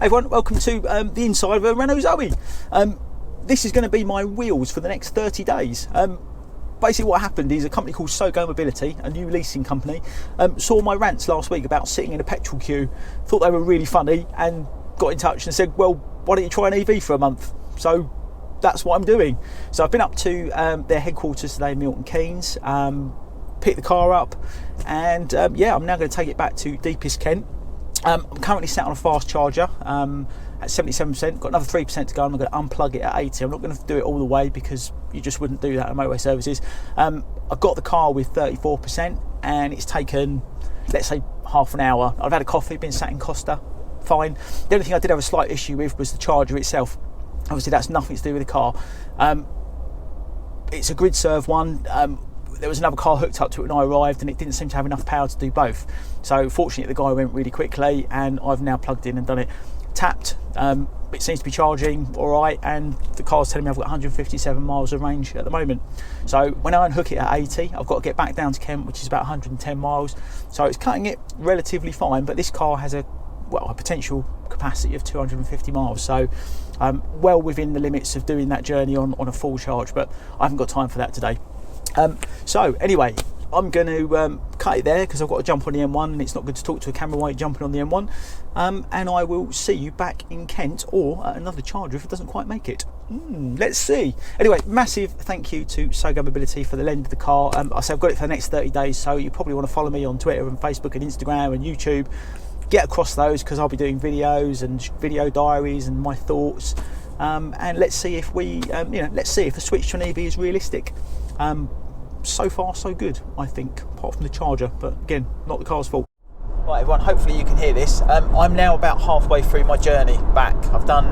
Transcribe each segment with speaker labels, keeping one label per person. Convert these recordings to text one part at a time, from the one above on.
Speaker 1: Hey everyone, welcome to the inside of a Renault Zoe. This is going to be my wheels for the next 30 days. Basically what happened is a company called Zoe Mobility, a new leasing company, saw my rants last week about sitting in a petrol queue, thought they were really funny and got in touch and said, well, why don't you try an EV for a month? So that's what I'm doing. So I've been up to their headquarters today in Milton Keynes, picked the car up, and yeah, I'm now going to take it back to deepest Kent. I'm currently sat on a fast charger at 77%, got another 3% to go, and I'm going to unplug it at 80. I'm not going to do it all the way because you just wouldn't do that at motorway services. I've got the car with 34% and it's taken, let's say, half an hour. I've had a coffee, been sat in Costa, fine. The only thing I did have a slight issue with was the charger itself. Obviously that's nothing to do with the car. It's a grid serve one. There was another car hooked up to it when I arrived and it didn't seem to have enough power to do both. So fortunately the guy went really quickly and I've now plugged in and done it. Tapped, it seems to be charging all right, and the car's telling me I've got 157 miles of range at the moment. So when I unhook it at 80, I've got to get back down to Kent, which is about 110 miles. So it's cutting it relatively fine, but this car has a potential capacity of 250 miles. So well within the limits of doing that journey on a full charge, but I haven't got time for that today. So anyway, I'm going to cut it there because I've got to jump on the M1 and it's not good to talk to a camera while you're jumping on the M1, and I will see you back in Kent or at another charger if it doesn't quite make it. Let's see. Anyway, massive thank you to Zoe Mobility for the lend of the car. I say I've got it for the next 30 days, so you probably want to follow me on Twitter and Facebook and Instagram and YouTube. Get across those because I'll be doing videos and video diaries and my thoughts, and let's see if let's see if a switch to an EV is realistic. So far so good, I think, apart from the charger, but again, not the car's fault. Right everyone, hopefully you can hear this. I'm now about halfway through my journey back. I've done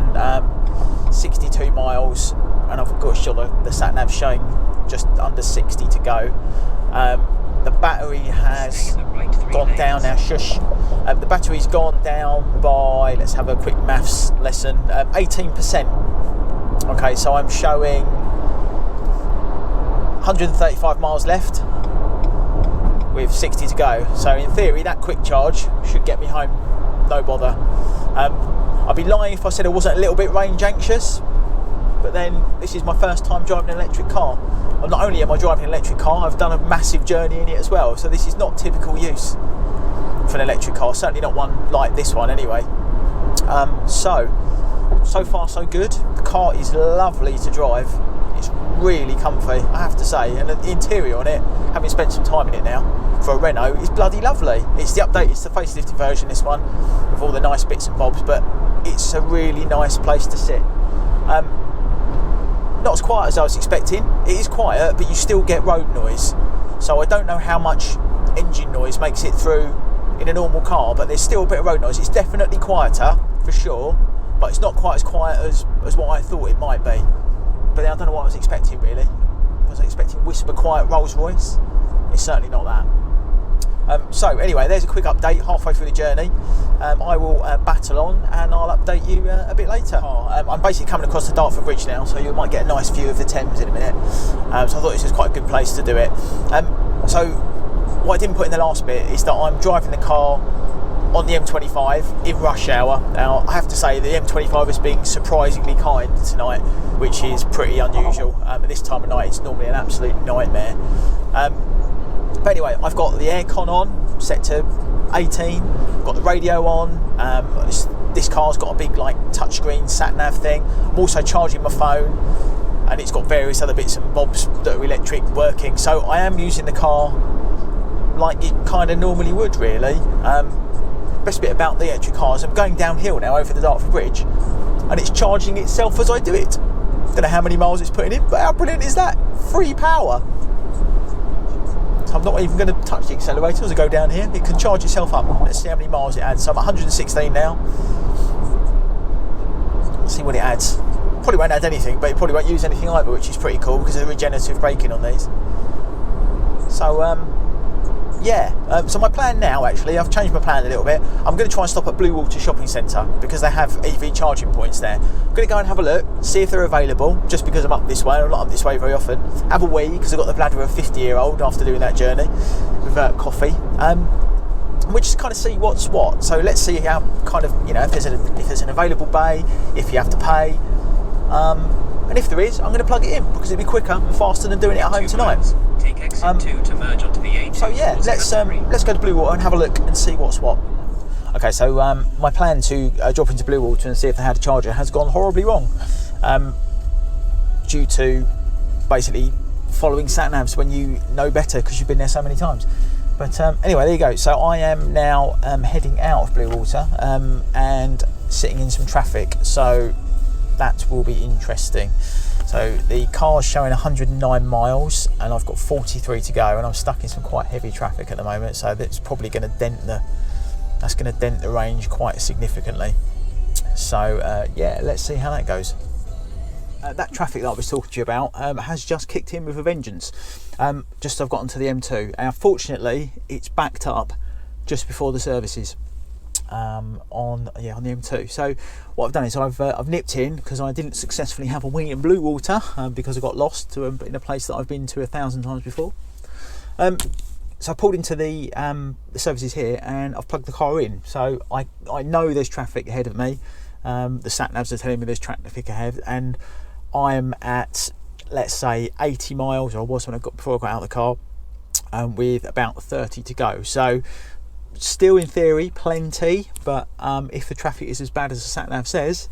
Speaker 1: 62 miles and I've got a shot of the sat nav showing just under 60 to go. The battery has gone down now, shush. The battery's gone down by, let's have a quick maths lesson, 18%. Okay, so I'm showing 135 miles left with 60 to go. So in theory, that quick charge should get me home, no bother. I'd be lying if I said I wasn't a little bit range anxious, but then this is my first time driving an electric car. And not only am I driving an electric car, I've done a massive journey in it as well. So this is not typical use for an electric car, certainly not one like this one anyway. So far so good. The car is lovely to drive. It's really comfy, I have to say, and the interior on it, having spent some time in it now for a Renault, is bloody lovely. It's the update, it's the facelifted version, this one, with all the nice bits and bobs, but it's a really nice place to sit. Not as quiet as I was expecting. It is quiet, but you still get road noise. So I don't know how much engine noise makes it through in a normal car, but there's still a bit of road noise. It's definitely quieter, for sure, but it's not quite as quiet as what I thought it might be. But I don't know what I was expecting really. Was I expecting whisper quiet Rolls Royce? It's certainly not that. So anyway, there's a quick update halfway through the journey. I will battle on and I'll update you a bit later. I'm basically coming across the Dartford Bridge now, so you might get a nice view of the Thames in a minute. So I thought this was quite a good place to do it. So what I didn't put in the last bit is that I'm driving the car on the M25 in rush hour. Now I have to say the M25 is being surprisingly kind tonight, which is pretty unusual. At this time of night it's normally an absolute nightmare. But anyway, I've got the aircon on, set to 18, got the radio on. This car's got a big like touchscreen sat nav thing. I'm also charging my phone, and it's got various other bits and bobs that are electric working. So I am using the car like it kind of normally would really. Best bit about the electric cars, I'm going downhill now over the Dartford Bridge and it's charging itself as I do it. Don't know how many miles it's putting in, but how brilliant is that? Free power. So I'm not even going to touch the accelerator as I go down here. It can charge itself up. Let's see how many miles it adds. So I'm at 116 now. Let's see what it adds. Probably won't add anything, but it probably won't use anything either, which is pretty cool because of the regenerative braking on these. So yeah, so my plan now, actually, I've changed my plan a little bit. I'm going to try and stop at Blue Water Shopping Centre because they have EV charging points there. I'm going to go and have a look, see if they're available, just because I'm up this way. I'm not up this way very often. Have a wee, because I've got the bladder of a 50-year-old after doing that journey with coffee. and we'll just kind of see what's what. So let's see how kind of, you know, if there's an available bay, if you have to pay, and if there is, I'm going to plug it in because it'll be quicker and faster than doing it at home tonight.
Speaker 2: Take exit 2 to merge onto the A2.
Speaker 1: So yeah, let's go to Blue Water and have a look and see what's what. Okay, so my plan to drop into Blue Water and see if they had a charger has gone horribly wrong, due to basically following sat-navs when you know better because you've been there so many times. But anyway, there you go. So I am now heading out of Blue Water and sitting in some traffic. So that will be interesting. So the car's showing 109 miles and I've got 43 to go, and I'm stuck in some quite heavy traffic at the moment. So that's probably going to dent the range quite significantly. So yeah, let's see how that goes. That traffic that I was talking to you about has just kicked in with a vengeance. Just I've gotten to the M2, and unfortunately it's backed up just before the services on the M2. So what I've done is I've nipped in because I didn't successfully have a wing in Blue Water because I got lost in a place that I've been to 1,000 times before. So I pulled into the services here and I've plugged the car in. So I know there's traffic ahead of me. The sat navs are telling me there's traffic ahead, and I'm at, let's say, 80 miles, or I was when before I got out of the car, with about 30 to go. So still in theory plenty, but if the traffic is as bad as the sat nav says,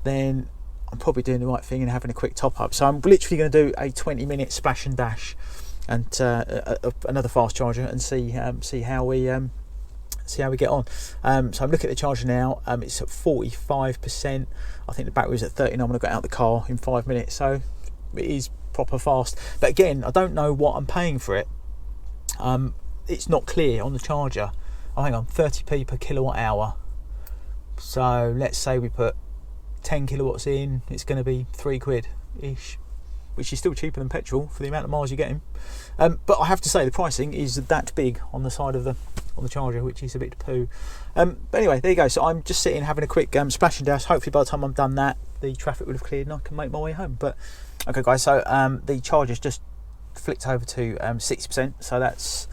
Speaker 1: then I'm probably doing the right thing and having a quick top up. So I'm literally going to do a 20-minute splash and dash and another fast charger and see how we get on. So I'm looking at the charger now. It's at 45%. I think the battery's at 39 when I got out of the car in 5 minutes. So it is proper fast. But again, I don't know what I'm paying for it. It's not clear on the charger. Oh, hang on, 30p per kilowatt hour. So let's say we put 10 kilowatts in, it's going to be £3 ish, which is still cheaper than petrol for the amount of miles you're getting. But I have to say the pricing is that big on the side of the charger, which is a bit poo. But anyway, there you go. So I'm just sitting having a quick splash and dash. Hopefully by the time I'm done that, the traffic would have cleared and I can make my way home. But okay guys, so the charger's just flicked over to 60%, so that's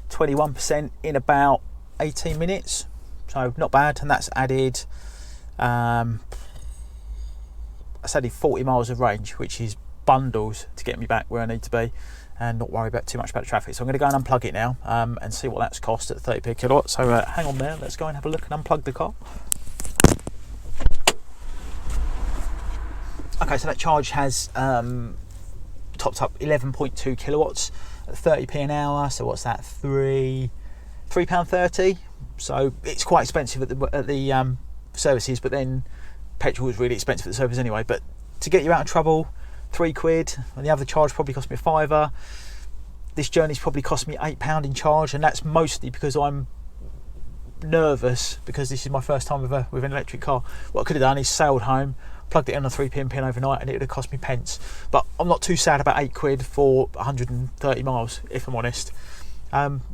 Speaker 1: 21% in about 18 minutes, so not bad. And that's added 40 miles of range, which is bundles to get me back where I need to be and not worry about too much about the traffic. So I'm going to go and unplug it now and see what that's cost at 30p a kilowatt. So hang on there, let's go and have a look and unplug the car. Okay, so that charge has topped up 11.2 kilowatts at 30p an hour. So what's that? £3.30. So it's quite expensive at the services, but then petrol is really expensive at the service anyway. But to get you out of trouble, £3, and the other charge probably cost me £5. This journey's probably cost me £8 in charge, and that's mostly because I'm nervous because this is my first time with an electric car. What I could have done is sailed home, plugged it in a 3pm pin overnight, and it would have cost me pence. But I'm not too sad about £8 for 130 miles, if I'm honest.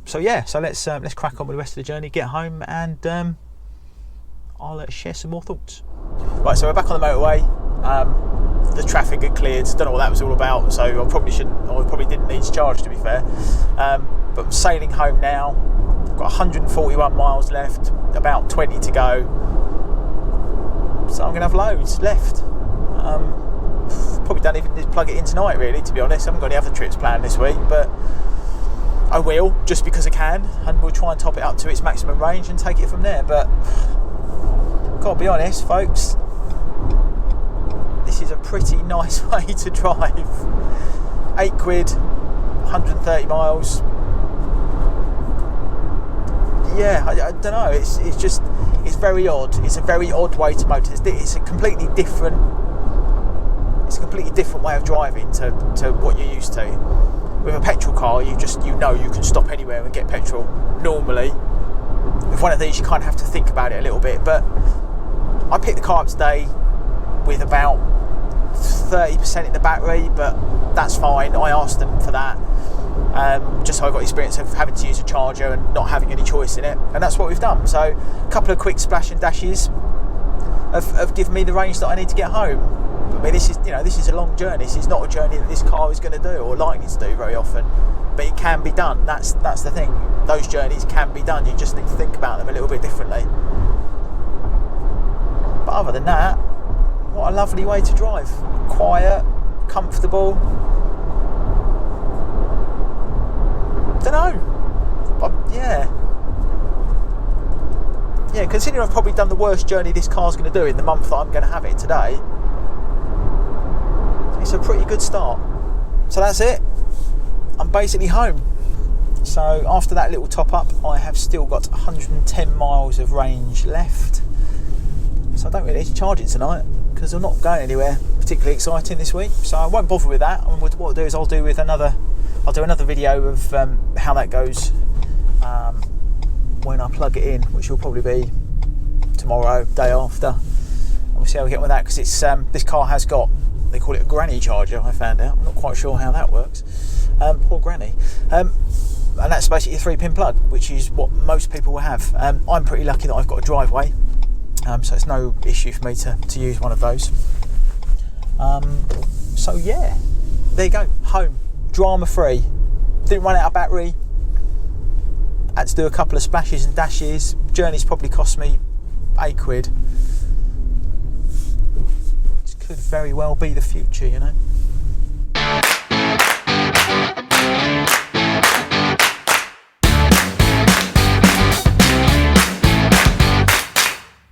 Speaker 1: So yeah, so let's crack on with the rest of the journey, get home, and I'll share some more thoughts. Right, so we're back on the motorway. The traffic had cleared. Don't know what that was all about. So I probably didn't need to charge, to be fair. But I'm sailing home now. Got 141 miles left, about 20 to go. So I'm gonna have loads left. Probably don't even need to plug it in tonight, really, to be honest. I haven't got any other trips planned this week, but I will, just because I can, and we'll try and top it up to its maximum range and take it from there. But gotta be honest, folks, this is a pretty nice way to drive. £8, 130 miles. Yeah, I don't know. It's very odd. It's a very odd way to motor. It's a completely different way of driving to what you're used to. With a petrol car, you know you can stop anywhere and get petrol normally. With one of these, you kind of have to think about it a little bit. But I picked the car up today with about 30% in the battery, but that's fine. I asked them for that, just so I got experience of having to use a charger and not having any choice in it, and that's what we've done. So a couple of quick splash and dashes have given me the range that I need to get home. I mean, this is a long journey. This is not a journey that this car is going to do or likely to do very often. but it can be done. That's the thing. Those journeys can be done. You just need to think about them a little bit differently. But other than that, what a lovely way to drive. Quiet, comfortable. Don't know. Yeah, considering I've probably done the worst journey this car's going to do in the month that I'm going to have it today, it's a pretty good start. So that's it. I'm basically home. So after that little top up, I have still got 110 miles of range left. So I don't really need to charge it tonight because I'm not going anywhere particularly exciting this week. So I won't bother with that. And what I'll do is I'll do another video of how that goes when I plug it in, which will probably be tomorrow, day after. And we'll see how we get with that, because it's this car has got, they call it a granny charger, I found out. I'm not quite sure how that works. Poor granny. And that's basically a 3-pin plug, which is what most people will have. I'm pretty lucky that I've got a driveway, so it's no issue for me to use one of those. So yeah, there you go, home, drama free. Didn't run out of battery. Had to do a couple of splashes and dashes. Journey's probably cost me £8. This could very well be the future, you know.